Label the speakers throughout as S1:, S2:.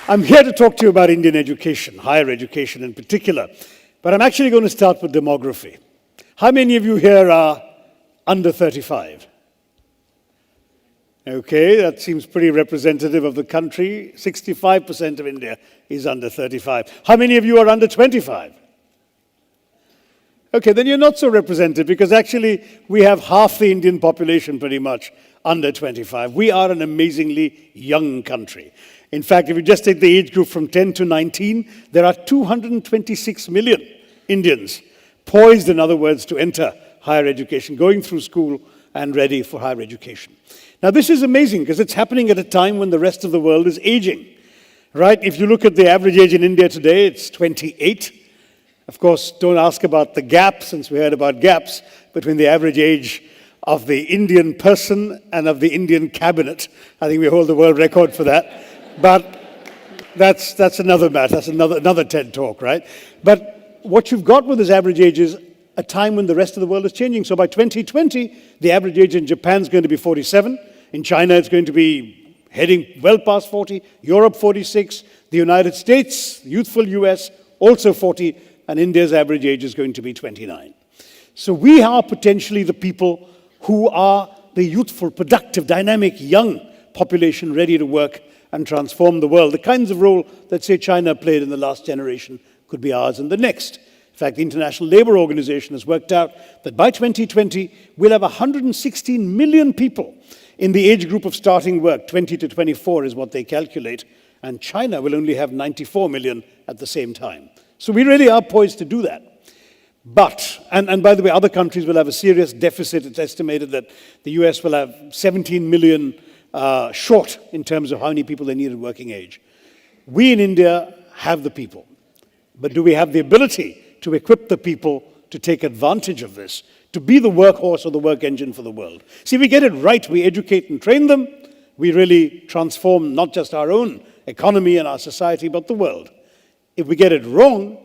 S1: I'm here to talk to you about Indian education, higher education in particular. But I'm actually going to start with demography. How many of you here are under 35? Okay, that seems pretty representative of the country. 65% of India is under 35. How many of you are under 25? Okay, then you're not so representative because actually we have half the Indian population pretty much under 25. We are an amazingly young country. In fact, if you just take the age group from 10 to 19, there are 226 million Indians poised, in other words, to enter higher education, going through school and ready for higher education. Now, this is amazing because it's happening at a time when the rest of the world is aging, right? If you look at the average age in India today, it's 28. Of course, don't ask about the gap, since we heard about gaps between the average age of the Indian person and of the Indian cabinet. I think we hold the world record for that. But that's another matter. That's another TED talk, right? But what you've got with this average age is a time when the rest of the world is changing. So by 2020, the average age in Japan is going to be 47. In China, it's going to be heading well past 40. Europe, 46. The United States, youthful US, also 40. And India's average age is going to be 29. So we are potentially the people who are the youthful, productive, dynamic, young population ready to work and transform the world. The kinds of role that, say, China played in the last generation could be ours in the next. In fact, the International Labour Organization has worked out that by 2020, we'll have 116 million people in the age group of starting work. 20 to 24 is what they calculate. And China will only have 94 million at the same time. So we really are poised to do that. But, and by the way, other countries will have a serious deficit. It's estimated that the US will have 17 million short in terms of how many people they need at working age. We in India have the people. But do we have the ability to equip the people to take advantage of this, to be the workhorse or the work engine for the world? See, we get it right. We educate and train them. We really transform not just our own economy and our society, but the world. If we get it wrong,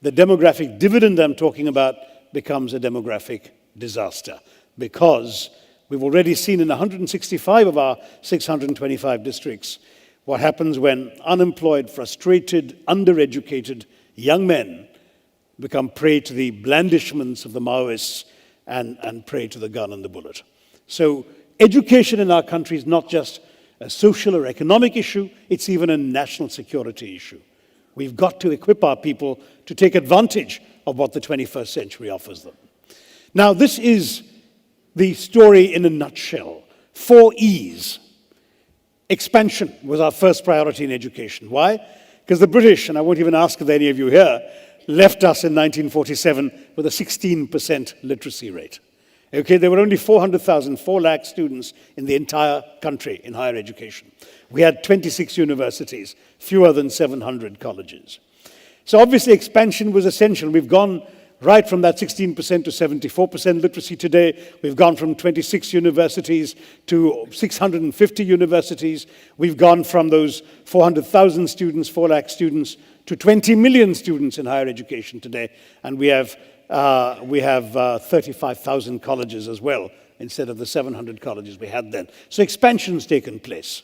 S1: the demographic dividend I'm talking about becomes a demographic disaster, because we've already seen in 165 of our 625 districts what happens when unemployed, frustrated, undereducated young men become prey to the blandishments of the Maoists and prey to the gun and the bullet. So education in our country is not just a social or economic issue, it's even a national security issue. We've got to equip our people to take advantage of what the 21st century offers them. Now, this is the story in a nutshell. 4 E's. Expansion was our first priority in education. Why? Because the British, and I won't even ask if any of you here, left us in 1947 with a 16% literacy rate. Okay, there were only 400,000, 4 lakh students in the entire country in higher education. We had 26 universities, fewer than 700 colleges. So obviously expansion was essential. We've gone right from that 16% to 74% literacy today. We've gone from 26 universities to 650 universities. We've gone from those 400,000 students, 4 lakh students, to 20 million students in higher education today. And we have 35,000 colleges as well, instead of the 700 colleges we had then. So expansion's taken place.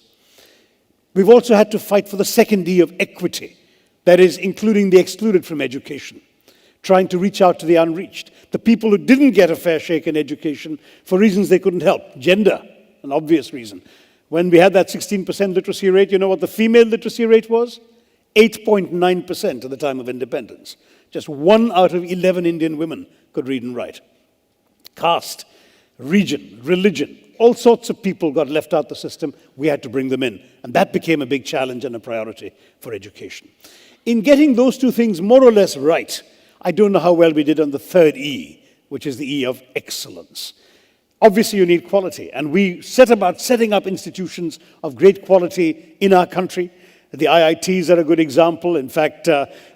S1: We've also had to fight for the second E of equity, that is, including the excluded from education, trying to reach out to the unreached, the people who didn't get a fair shake in education for reasons they couldn't help. Gender, an obvious reason. When we had that 16% literacy rate, you know what the female literacy rate was? 8.9% at the time of independence. Just 1 out of 11 Indian women could read and write. Caste, region, religion, all sorts of people got left out the system. We had to bring them in. And that became a big challenge and a priority for education. In getting those two things more or less right, I don't know how well we did on the third E, which is the E of excellence. Obviously, you need quality. And we set about setting up institutions of great quality in our country. The IITs are a good example. In fact,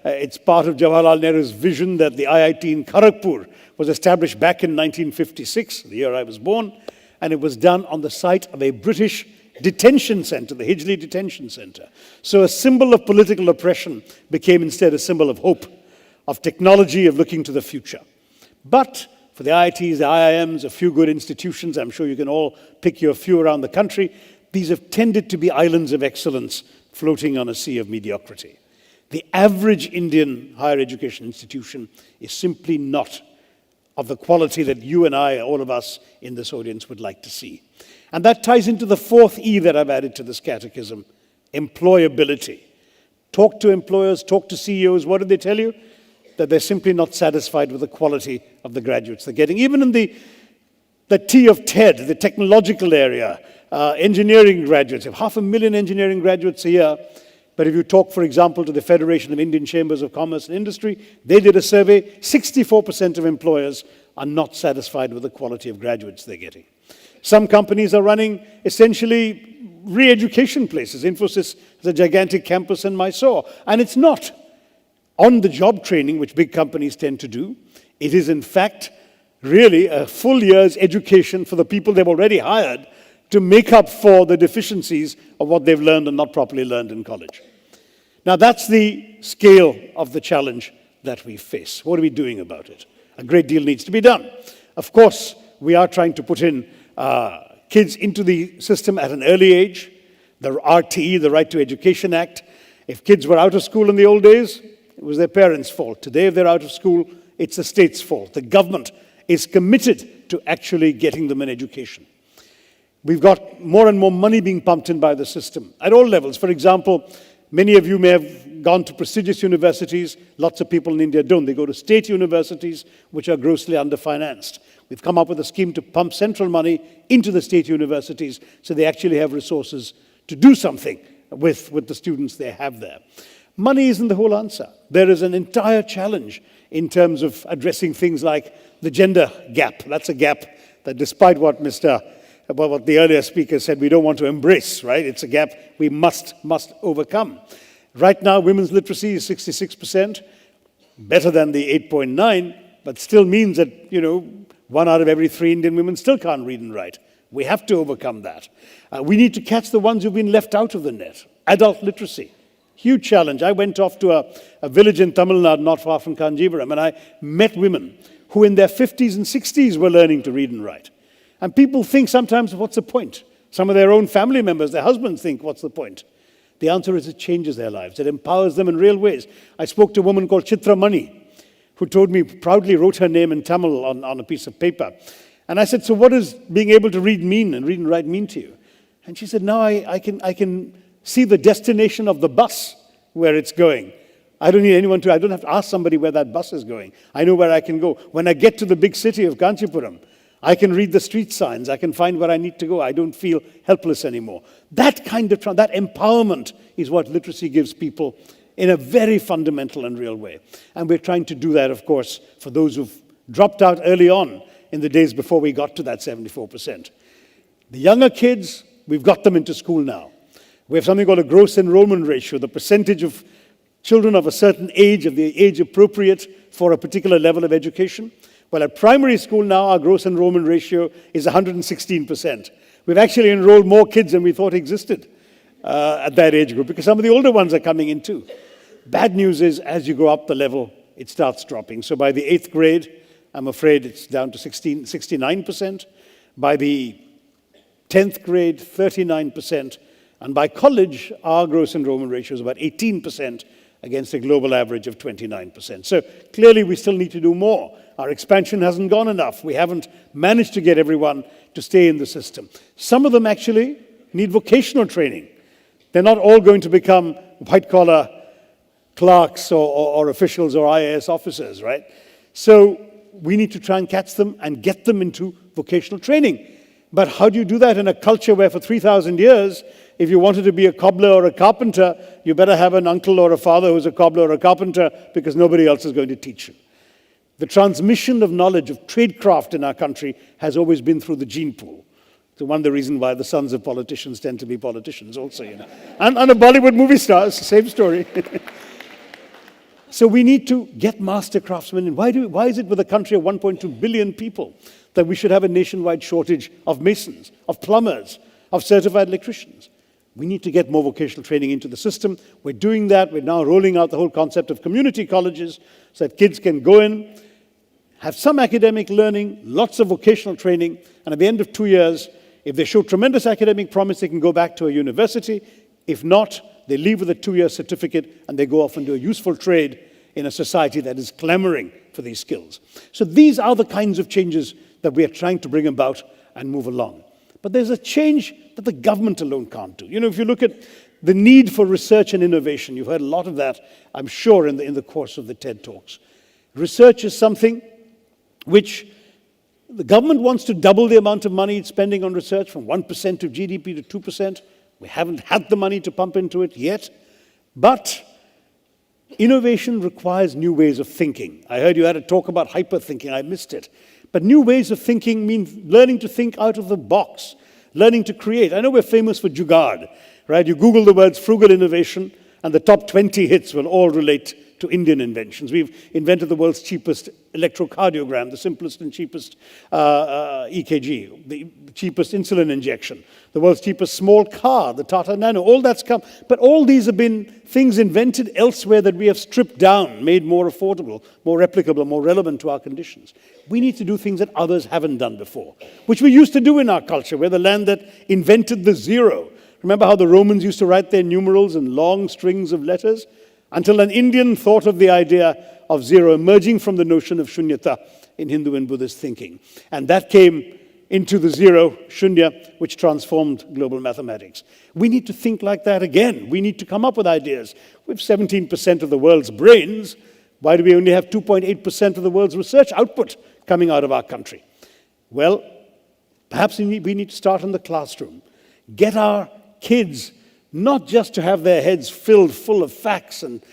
S1: it's part of Jawaharlal Nehru's vision that the IIT in Kharagpur was established back in 1956, the year I was born, and it was done on the site of a British detention center, the Hijli Detention Center. So a symbol of political oppression became instead a symbol of hope, of technology, of looking to the future. But for the IITs, the IIMs, a few good institutions, I'm sure you can all pick your few around the country, these have tended to be islands of excellence floating on a sea of mediocrity. The average Indian higher education institution is simply not of the quality that you and I, all of us in this audience, would like to see. And that ties into the fourth E that I've added to this catechism, employability. Talk to employers, talk to CEOs. What do they tell you? That they're simply not satisfied with the quality of the graduates they're getting. Even in the T of TED, the technological area, engineering graduates, have 500,000 engineering graduates a year. But if you talk, for example, to the Federation of Indian Chambers of Commerce and Industry, they did a survey, 64% of employers are not satisfied with the quality of graduates they're getting. Some companies are running essentially re-education places. Infosys has a gigantic campus in Mysore, and it's not on-the-job training, which big companies tend to do. It is, in fact, really a full year's education for the people they've already hired to make up for the deficiencies of what they've learned and not properly learned in college. Now, that's the scale of the challenge that we face. What are we doing about it? A great deal needs to be done. Of course, we are trying to put in kids into the system at an early age. The RTE, the Right to Education Act. If kids were out of school in the old days, it was their parents' fault. Today, if they're out of school, it's the state's fault. The government is committed to actually getting them an education. We've got more and more money being pumped in by the system at all levels. For example, many of you may have gone to prestigious universities. Lots of people in India don't. They go to state universities, which are grossly underfinanced. We've come up with a scheme to pump central money into the state universities so they actually have resources to do something with the students they have there. Money isn't the whole answer. There is an entire challenge in terms of addressing things like the gender gap. That's a gap that, despite what the earlier speaker said, we don't want to embrace, right? It's a gap we must overcome. Right now, women's literacy is 66%, better than the 8.9, but still means that, 1 out of every 3 Indian women still can't read and write. We have to overcome that. We need to catch the ones who've been left out of the net. Adult literacy, huge challenge. I went off to a village in Tamil Nadu, not far from Kanjivaram, and I met women who in their 50s and 60s were learning to read and write. And people think sometimes, what's the point? Some of their own family members, their husbands think, what's the point? The answer is it changes their lives. It empowers them in real ways. I spoke to a woman called Chitra Mani, who told me, proudly wrote her name in Tamil on a piece of paper. And I said, so what does being able to read and write mean to you? And she said, now I can see the destination of the bus where it's going. I don't have to ask somebody where that bus is going. I know where I can go. When I get to the big city of Kanchipuram, I can read the street signs. I can find where I need to go. I don't feel helpless anymore. That kind of that empowerment is what literacy gives people in a very fundamental and real way. And we're trying to do that, of course, for those who've dropped out early on in the days before we got to that 74%. The younger kids, we've got them into school now. We have something called a gross enrollment ratio, the percentage of children of a certain age, of the age appropriate for a particular level of education. Well, at primary school now, our gross enrollment ratio is 116%. We've actually enrolled more kids than we thought existed at that age group, because some of the older ones are coming in too. Bad news is, as you go up the level, it starts dropping. So by the 8th grade, I'm afraid it's down to 69%. By the 10th grade, 39%. And by college, our gross enrollment ratio is about 18% against a global average of 29%. So clearly, we still need to do more. Our expansion hasn't gone enough. We haven't managed to get everyone to stay in the system. Some of them actually need vocational training. They're not all going to become white-collar clerks or officials or IAS officers, right? So we need to try and catch them and get them into vocational training. But how do you do that in a culture where for 3,000 years, if you wanted to be a cobbler or a carpenter, you better have an uncle or a father who's a cobbler or a carpenter, because nobody else is going to teach you. The transmission of knowledge of tradecraft in our country has always been through the gene pool. So one of the reasons why the sons of politicians tend to be politicians also, And a Bollywood movie stars, same story. So we need to get master craftsmen in. Why is it with a country of 1.2 billion people that we should have a nationwide shortage of masons, of plumbers, of certified electricians? We need to get more vocational training into the system. We're doing that. We're now rolling out the whole concept of community colleges so that kids can go in, have some academic learning, lots of vocational training, and at the end of 2 years, If they show tremendous academic promise, they can go back to a university. If not, they leave with a 2-year certificate and they go off and do a useful trade in a society that is clamoring for these skills. So these are the kinds of changes that we are trying to bring about and move along. But there's a change that the government alone can't do. You know, if you look at the need for research and innovation, you've heard a lot of that, I'm sure, in the course of the TED Talks. Research is something which the government wants to double the amount of money it's spending on research from 1% of GDP to 2%. We haven't had the money to pump into it yet. But innovation requires new ways of thinking. I heard you had a talk about hyper-thinking. I missed it. But new ways of thinking means learning to think out of the box, learning to create. I know we're famous for jugaad, right? You Google the words frugal innovation, and the top 20 hits will all relate to Indian inventions. We've invented the world's cheapest electrocardiogram, the simplest and cheapest EKG, the cheapest insulin injection, the world's cheapest small car, the Tata Nano, all that's come. But all these have been things invented elsewhere that we have stripped down, made more affordable, more replicable, more relevant to our conditions. We need to do things that others haven't done before, which we used to do in our culture. We're the land that invented the zero. Remember how the Romans used to write their numerals in long strings of letters? Until an Indian thought of the idea of zero, emerging from the notion of shunyata in Hindu and Buddhist thinking. And that came into the zero, shunya, which transformed global mathematics. We need to think like that again. We need to come up with ideas. We have 17% of the world's brains. Why do we only have 2.8% of the world's research output coming out of our country? Well, perhaps we need to start in the classroom. Get our kids not just to have their heads filled full of facts and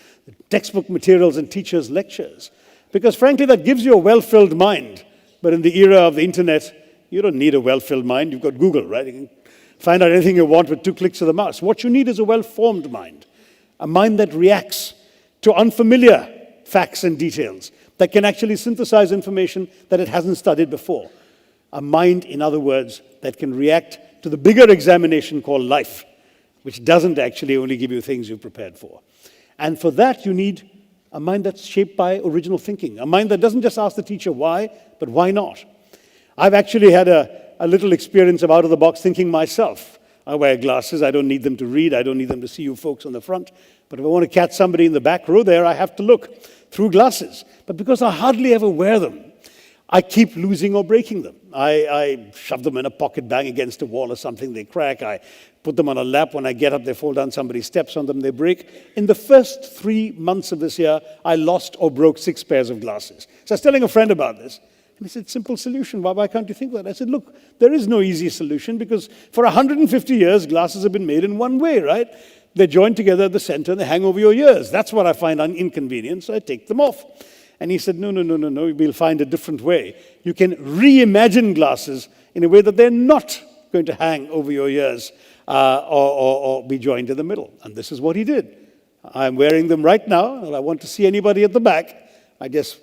S1: textbook materials and teachers' lectures, because frankly that gives you a well-filled mind. But in the era of the internet, you don't need a well-filled mind. You've got Google, right? You can find out anything you want with 2 clicks of the mouse. What you need is a well-formed mind, a mind that reacts to unfamiliar facts and details, that can actually synthesize information that it hasn't studied before. A mind, in other words, that can react to the bigger examination called life, which doesn't actually only give you things you've prepared for. And for that, you need a mind that's shaped by original thinking, a mind that doesn't just ask the teacher why, but why not. I've actually had a little experience of out-of-the-box thinking myself. I wear glasses. I don't need them to read. I don't need them to see you folks on the front. But if I want to catch somebody in the back row there, I have to look through glasses. But because I hardly ever wear them, I keep losing or breaking them. I shove them in a pocket, bang against a wall or something, they crack. I put them on a lap. When I get up, they fall down. Somebody steps on them, they break. In the first 3 months of this year, I lost or broke 6 pairs of glasses. So I was telling a friend about this. And he said, simple solution. Why can't you think of that? I said, look, there is no easy solution because for 150 years, glasses have been made in one way, right? They're joined together at the center and they hang over your ears. That's what I find inconvenient, so I take them off. And he said, no, we'll find a different way. You can reimagine glasses in a way that they're not going to hang over your ears or be joined in the middle. And this is what he did. I'm wearing them right now, and I want to see anybody at the back. I just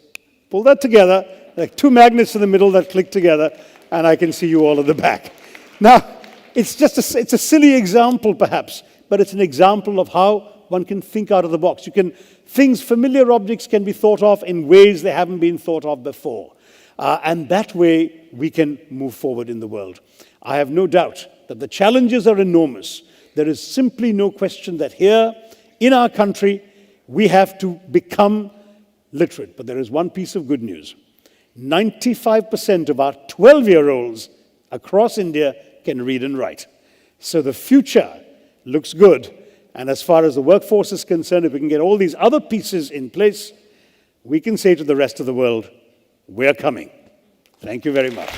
S1: pull that together, like 2 magnets in the middle that click together, and I can see you all at the back. Now, it's a silly example, perhaps, but it's an example of how one can think out of the box. Familiar objects can be thought of in ways they haven't been thought of before. And that way, we can move forward in the world. I have no doubt that the challenges are enormous. There is simply no question that here, in our country, we have to become literate. But there is one piece of good news. 95% of our 12-year-olds across India can read and write. So the future looks good. And as far as the workforce is concerned, if we can get all these other pieces in place, we can say to the rest of the world, we're coming. Thank you very much.